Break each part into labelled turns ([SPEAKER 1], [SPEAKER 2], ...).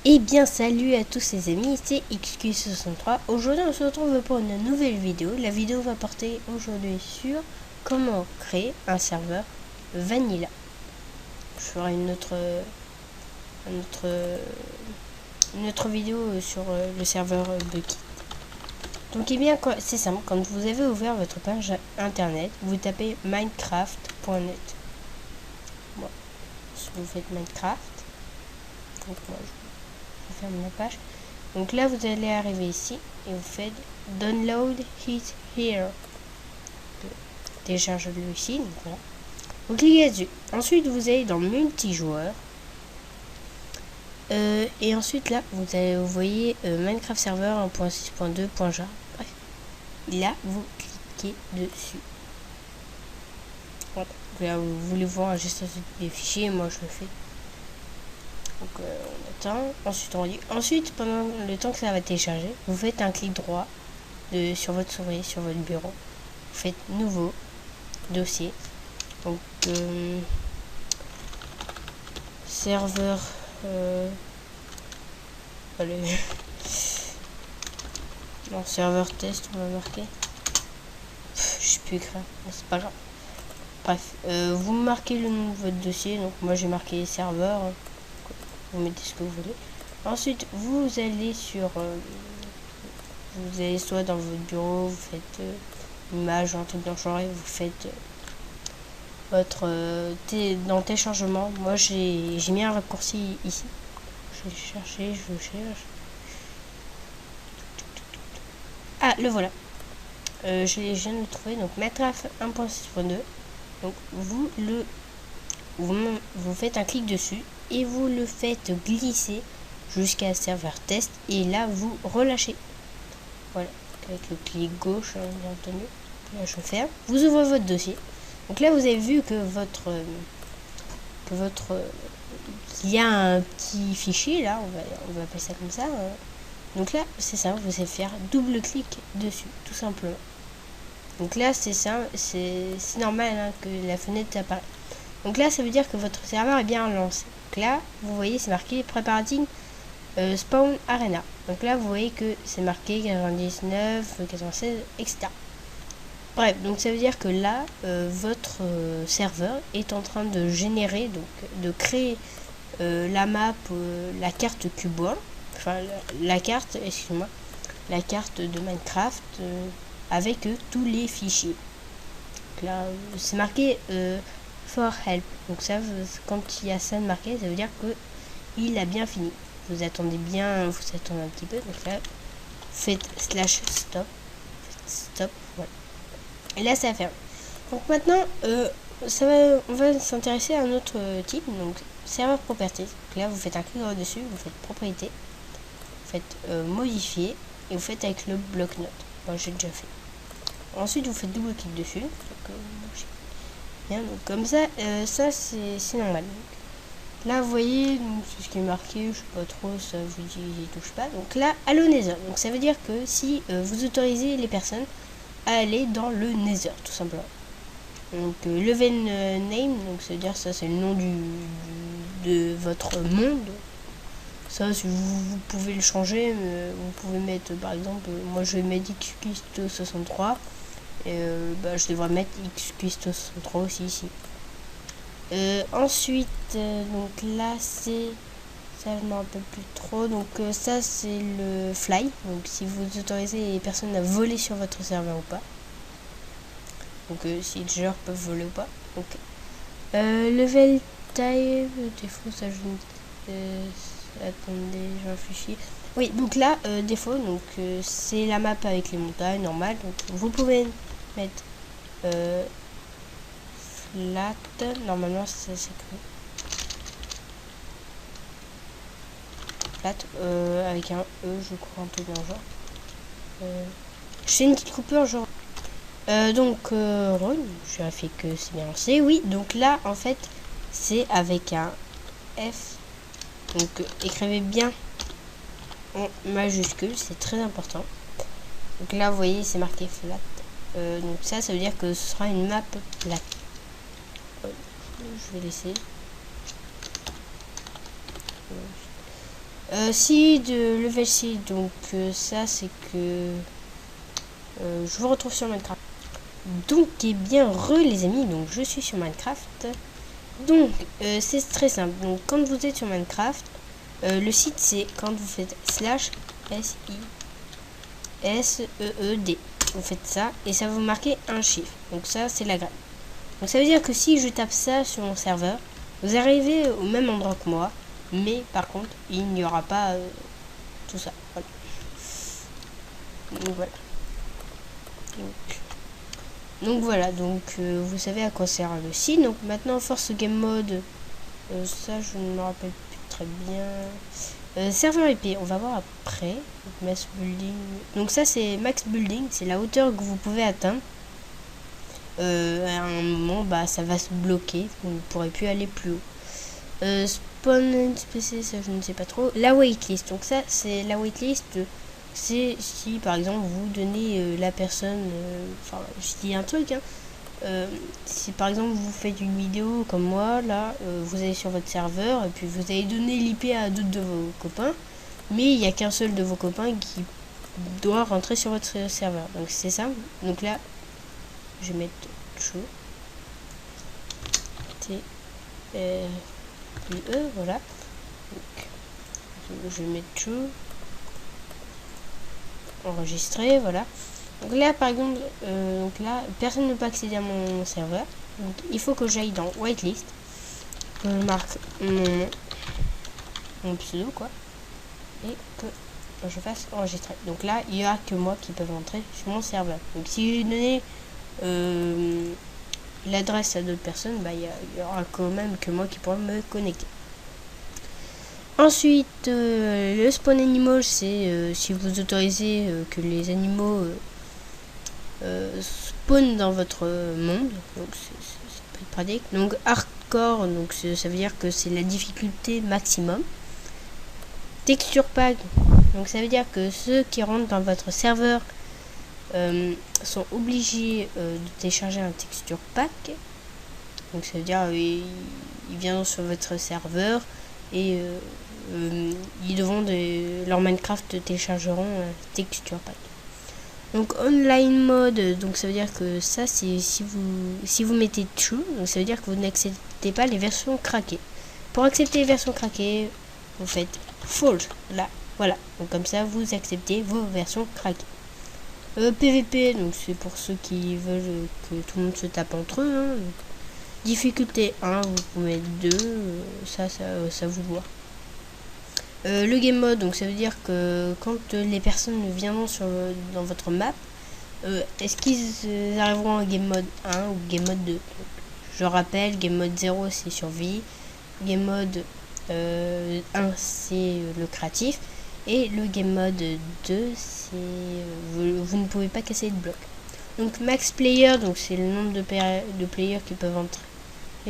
[SPEAKER 1] Eh bien salut à tous les amis, c'est XQ63. Aujourd'hui on se retrouve pour une nouvelle vidéo. La vidéo va porter aujourd'hui sur comment créer un serveur vanilla. Je ferai une autre vidéo sur le serveur Bukkit. Donc eh bien c'est simple, quand vous avez ouvert votre page internet, vous tapez minecraft.net. Bon, si vous faites Minecraft, donc moi je ferme la page. Donc là vous allez arriver ici et vous faites download it here. Télécharge-le ici. Donc voilà. Vous cliquez dessus. Ensuite vous allez dans multijoueur. Et ensuite là vous voyez Minecraft serveur 1.6.2.jar. Bref. Là vous cliquez dessus. Voilà. Là vous voulez voir la gestion des fichiers, moi je le fais. Donc on attend, ensuite on relit. Ensuite, pendant le temps que ça va télécharger, vous faites un clic droit sur votre souris, sur votre bureau. Vous faites nouveau, dossier. Donc serveur allez. Non, serveur test, on va marquer. Je sais plus écrire, c'est pas grave. Bref, vous marquez le nom de votre dossier. Donc moi j'ai marqué serveur. Vous mettez ce que vous voulez. Ensuite, vous allez sur... vous allez soit dans votre bureau, vous faites image, un truc dans le genre, et vous faites votre... dans téléchargement. Moi, j'ai mis un raccourci ici. Je vais le chercher, je le cherche. Ah, le voilà. Je viens de le trouver. Donc, Minecraft 1.6.2. Donc, vous faites un clic dessus et vous le faites glisser jusqu'à serveur test et là vous relâchez. Voilà, avec le clic gauche, hein, bien entendu. Là je ferme. Vous ouvrez votre dossier. Donc là vous avez vu que il y a un petit fichier là, on va appeler ça comme ça. Hein. Donc là c'est ça, vous allez faire double clic dessus, tout simplement. Donc là c'est ça, c'est normal hein, que la fenêtre apparaît. Donc là ça veut dire que votre serveur est bien lancé. Donc là vous voyez c'est marqué préparating spawn arena. Donc là vous voyez que c'est marqué 99, 96, etc. Bref, donc ça veut dire que là votre serveur est en train de générer, donc de créer la map, la carte cuboid, enfin la carte, excusez-moi, la carte de Minecraft avec tous les fichiers. Donc là c'est marqué for help. Donc ça, quand il y a ça de marqué, ça veut dire que il a bien fini. Vous attendez bien, vous attendez un petit peu. Donc là, faites /stop, stop, voilà. Et là, ça va faire. Donc maintenant, on va s'intéresser à un autre type. Donc serveur properties. Donc là, vous faites un clic droit dessus, vous faites propriété, vous faites modifier et vous faites avec le bloc-notes. Moi, j'ai déjà fait. Ensuite, vous faites double clic dessus. Donc, bien, donc comme ça, ça c'est normal. Donc, là vous voyez, c'est ce qui est marqué, je sais pas trop, ça vous dit j'y touche pas. Donc là, Allo Nether. Donc ça veut dire que si vous autorisez les personnes à aller dans le Nether, tout simplement. Donc level name, donc ça veut dire ça c'est le nom de votre monde. Ça si vous pouvez le changer, vous pouvez mettre par exemple, moi je vais mettre XQ63. Je devrais mettre XQ63 aussi ici. Ensuite, donc là c'est ça je m'en rappelle plus trop. Donc ça c'est le fly. Donc si vous autorisez les personnes à voler sur votre serveur ou pas. Donc si les joueurs peuvent voler ou pas. Donc level type défaut ça je attendez je réfléchis. Oui donc là défaut donc c'est la map avec les montagnes normales. Donc vous pouvez mettre flat, normalement ça s'écrit flat avec un E je crois un peu dans le genre. Je fais une petite coupure genre donc run, je vérifie que c'est bien lancé. Oui donc là en fait c'est avec un F, donc écrivez bien en majuscule, c'est très important. Donc là vous voyez c'est marqué flat. Donc ça veut dire que ce sera une map plate. Je vais laisser. Si de level 6, donc ça c'est que je vous retrouve sur Minecraft. Donc bien les amis, donc je suis sur Minecraft. Donc c'est très simple. Donc quand vous êtes sur Minecraft, le site c'est quand vous faites /SISEED. Vous faites ça et ça va vous marquer un chiffre. Donc ça c'est la graine. Donc ça veut dire que si je tape ça sur mon serveur, vous arrivez au même endroit que moi, mais par contre il n'y aura pas tout ça. Voilà. Donc voilà. Donc voilà, donc vous savez à quoi sert le site. Donc maintenant force game mode, ça je ne me rappelle plus très bien. Serveur IP, on va voir après. Donc, max building. Donc ça c'est max building, c'est la hauteur que vous pouvez atteindre. À un moment bah ça va se bloquer, vous ne pourrez plus aller plus haut. Spawn NPC, ça je ne sais pas trop. La waitlist, donc ça c'est la waitlist. C'est si par exemple vous donnez la personne, enfin je dis un truc, hein, si par exemple vous faites une vidéo comme moi là, vous allez sur votre serveur et puis vous allez donner l'IP à d'autres de vos copains, mais il n'y a qu'un seul de vos copains qui doit rentrer sur votre serveur. Donc c'est ça. Donc là je vais mettre true T E, voilà. Donc, je vais mettre true, enregistrer, voilà. Donc là par exemple donc là personne ne peut accéder à mon serveur, donc il faut que j'aille dans whitelist, que je marque mon pseudo quoi, et que je fasse enregistrer. Donc là il n'y a que moi qui peux entrer sur mon serveur. Donc si j'ai donné l'adresse à d'autres personnes, bah il y aura quand même que moi qui pourra me connecter. Ensuite, le spawn animal, c'est si vous autorisez que les animaux spawn dans votre monde. Donc ça peut être pratique. Donc hardcore, donc ça veut dire que c'est la difficulté maximum. Texture pack, donc ça veut dire que ceux qui rentrent dans votre serveur sont obligés de télécharger un texture pack. Donc ça veut dire ils viendront sur votre serveur et ils devront leur Minecraft téléchargeront un texture pack. Donc online mode, donc ça veut dire que ça c'est si vous mettez true, donc ça veut dire que vous n'acceptez pas les versions craquées. Pour accepter les versions craquées, vous faites false là, voilà. Donc comme ça vous acceptez vos versions craquées. PVP, donc c'est pour ceux qui veulent que tout le monde se tape entre eux. Hein. Difficulté 1, vous pouvez mettre 2, ça vous voit. Le game mode, donc ça veut dire que quand les personnes viendront dans votre map, est-ce qu'ils arriveront en game mode 1 ou game mode 2. Donc, je rappelle, game mode 0 c'est survie, game mode 1 c'est le créatif, et le game mode 2 c'est vous ne pouvez pas casser de bloc. Donc max player, donc c'est le nombre de players qui peuvent entrer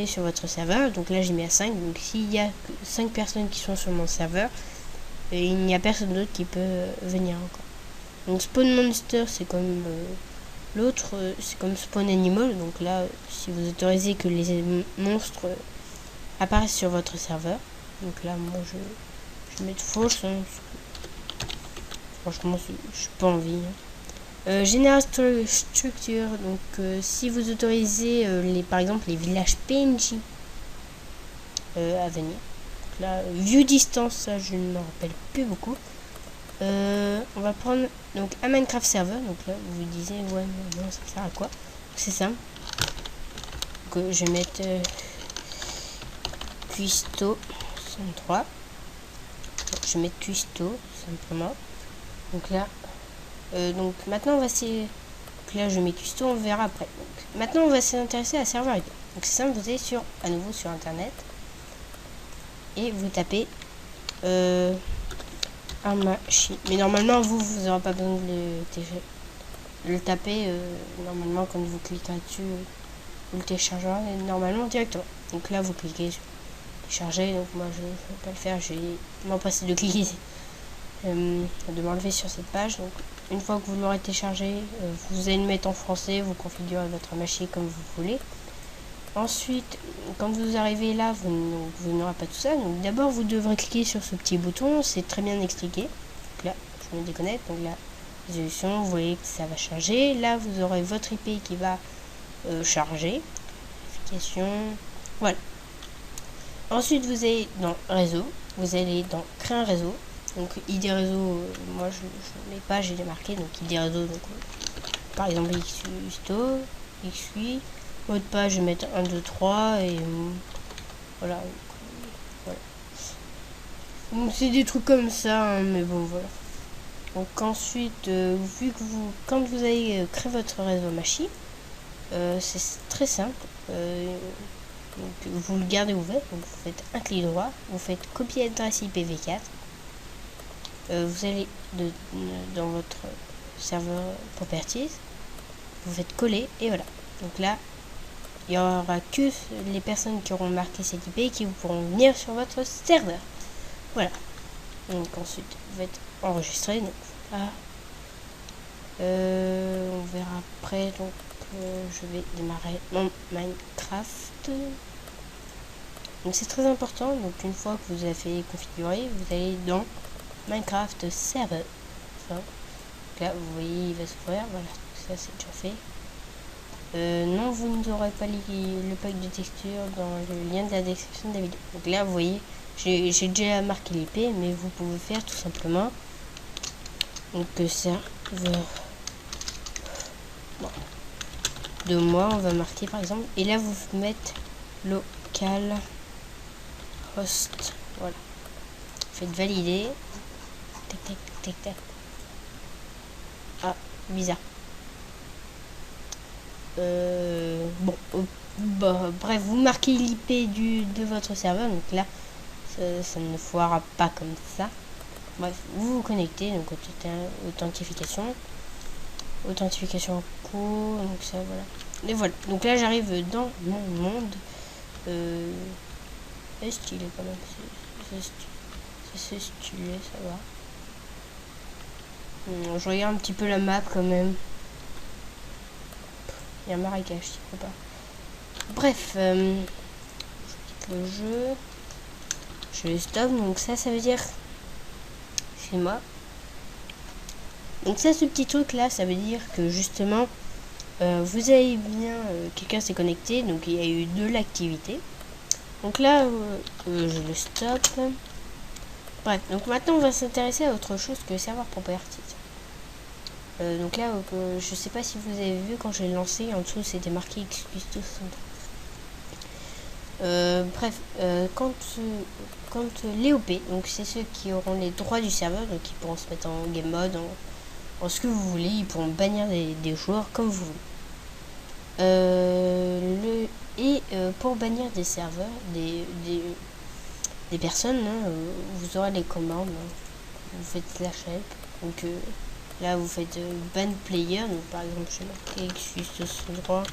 [SPEAKER 1] sur votre serveur. Donc là j'ai mis à 5, donc s'il y a 5 personnes qui sont sur mon serveur, il n'y a personne d'autre qui peut venir encore. Donc spawn monster c'est comme l'autre, c'est comme spawn animal. Donc là si vous autorisez que les monstres apparaissent sur votre serveur, donc là moi je vais mettre false, hein, franchement je suis pas envie, hein. General structure, donc si vous autorisez par exemple les villages PNJ à venir. Donc là view distance, ça je ne me rappelle plus beaucoup. On va prendre donc un Minecraft serveur. Donc là vous vous disiez ouais non ça sert à quoi, c'est simple. Donc je vais mettre cuistot 63. Donc, je vais mettre cuistot simplement. Donc là donc maintenant on va essayer. Donc là je mets cuistot, on verra après. Donc, maintenant on va s'intéresser à serveur IP. Donc c'est simple, vous allez à nouveau sur internet et vous tapez machine. Mais normalement vous n'aurez pas besoin de le taper. Normalement quand vous cliquez dessus, vous le téléchargerez normalement directement. Donc là vous cliquez sur télécharger. Donc moi je ne vais pas le faire, je vais m'empresser de cliquer de m'enlever sur cette page. Donc une fois que vous l'aurez téléchargé, vous allez le mettre en français, vous configurez votre machine comme vous voulez. Ensuite, quand vous arrivez là, vous n'aurez pas tout ça. Donc d'abord, vous devrez cliquer sur ce petit bouton. C'est très bien expliqué. Donc là, je me déconnecte. Donc là, résolution, vous voyez que ça va charger. Là, vous aurez votre IP qui va charger. Vérification. Voilà. Ensuite, vous allez dans réseau. Vous allez dans créer un réseau. Donc ID réseau, moi je ne l'ai pas, j'ai démarqué. Donc ID réseau, donc par exemple XUSTO, XUI. Mot de passe, je vais mettre 1, 2, 3 et voilà. Voilà. Donc c'est des trucs comme ça, hein, mais bon voilà. Donc ensuite, vu que quand vous allez créer votre réseau machine, c'est très simple. Donc vous le gardez ouvert, donc vous faites un clic droit, vous faites copier adresse IPv4. Vous allez dans votre serveur properties, vous faites coller et voilà. Donc là, il n'y aura que les personnes qui auront marqué cette IP qui pourront venir sur votre serveur. Voilà. Donc ensuite, vous faites enregistrer. Donc là, on verra après. Donc je vais démarrer mon Minecraft. Donc c'est très important. Donc une fois que vous avez fait configurer, vous allez dans Minecraft Server. Enfin, là, vous voyez, il va s'ouvrir. Voilà, ça c'est déjà fait. Non, vous n'aurez pas le pack de texture dans le lien de la description de la vidéo. Donc là, vous voyez, j'ai déjà marqué l'IP, mais vous pouvez faire tout simplement. Donc serveur. Bon. De moi, on va marquer par exemple. Et là, vous mettez local host. Voilà. Faites valider. Tac, tac, tac, tac. Ah, bizarre. Bon, bref, vous marquez l'IP de votre serveur, donc là, ça ne foirera pas comme ça. Bref, vous vous connectez, donc authentification en cours, donc ça, voilà. Et voilà, donc là, j'arrive dans mon monde. C'est stylé quand même, c'est stylé, ça va. Je regarde un petit peu la map quand même. Il y a un marécage, je sais pas. Bref, je quitte le jeu. Je le stop, donc ça veut dire... C'est moi. Donc ça, ce petit truc là, ça veut dire que justement, vous avez bien... quelqu'un s'est connecté, donc il y a eu de l'activité. Donc là, je le stop. Bref, donc maintenant on va s'intéresser à autre chose que serveur properties. Donc là, je sais pas si vous avez vu quand j'ai lancé, en dessous c'était marqué XQuisto. Bref, quand les OP, donc c'est ceux qui auront les droits du serveur, donc ils pourront se mettre en game mode, en ce que vous voulez, ils pourront bannir des joueurs comme vous voulez. Pour bannir des serveurs, des personnes, hein, vous aurez les commandes, hein. Vous faites /help, donc là vous faites ban player, donc par exemple je vais marquer que je suis sur ce droit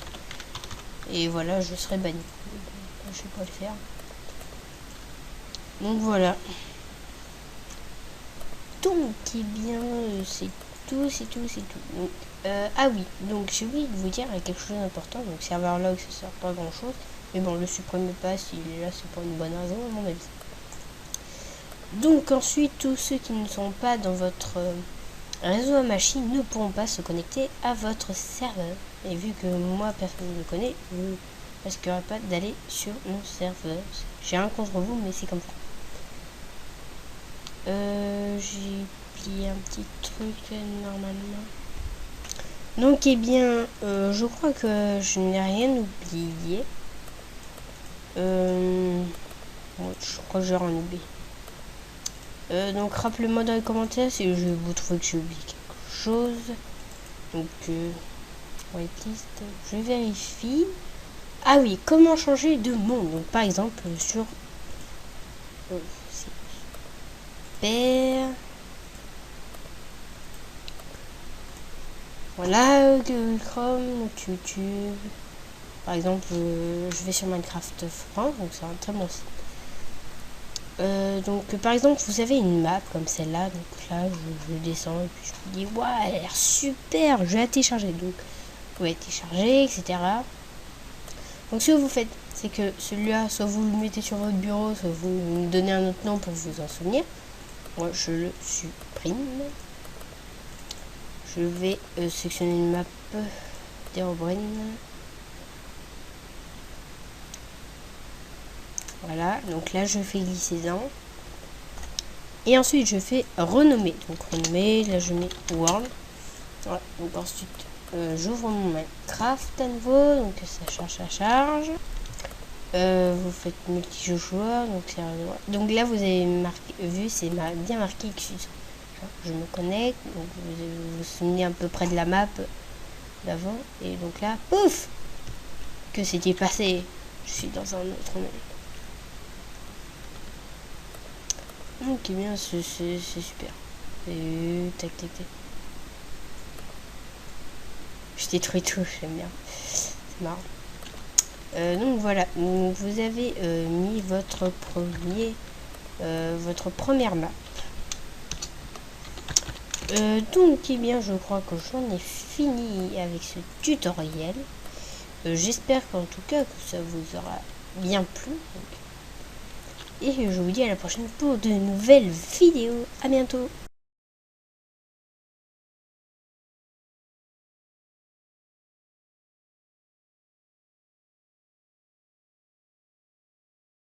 [SPEAKER 1] et voilà, je serai banni. Je vais pas le faire. Donc voilà. Donc eh bien c'est tout. Donc, ah oui, donc j'ai oublié de vous dire quelque chose d'important. Donc serveur log ça sert pas grand chose. Mais bon, le supprimez pas s'il est là, c'est pour une bonne raison à mon avis. Donc ensuite, tous ceux qui ne sont pas dans votre réseau à machine ne pourront pas se connecter à votre serveur. Et vu que moi personne ne me connaît, vous risquerez pas d'aller sur mon serveur. J'ai rien contre vous, mais c'est comme ça. J'ai oublié un petit truc normalement. Donc eh bien, je crois que je n'ai rien oublié. Je crois que j'ai rien oublié. Donc rappelez-moi dans les commentaires si vous trouvez que j'ai oublié quelque chose. Donc whitelist, je vérifie. Ah oui, comment changer de monde. Donc par exemple sur super. Voilà, Google Chrome, YouTube. Par exemple, je vais sur Minecraft France, donc c'est un très bon site. Donc par exemple vous avez une map comme celle-là, donc là je descends et puis je me dis ouais, elle a l'air super, je vais la télécharger. Donc vous pouvez télécharger, etc. Donc ce que vous faites, c'est que celui-là, soit vous le mettez sur votre bureau, soit vous me donnez un autre nom pour vous en souvenir. Moi, je le supprime. Je vais sélectionner une map d'Herobrine. Voilà, donc là je fais glisser dans. Et ensuite je fais renommer. Donc renommer, là je mets World. Voilà, donc ensuite j'ouvre mon Minecraft à nouveau. Donc ça charge. Vous faites multi-jeu joueur. Donc là vous avez vu, c'est bien marqué Excuse. Je me connecte. Donc vous vous souvenez à peu près de la map d'avant. Et donc là, pouf! Que c'était passé? Je suis dans un autre monde. Ok, bien, c'est super. Et tac, tac, tac. Je détruis tout, j'aime bien. C'est marrant. Donc voilà, donc vous avez mis votre première map. Donc eh bien, je crois que j'en ai fini avec ce tutoriel. J'espère qu'en tout cas que ça vous aura bien plu. Et je vous dis à la prochaine pour de nouvelles vidéos. À bientôt.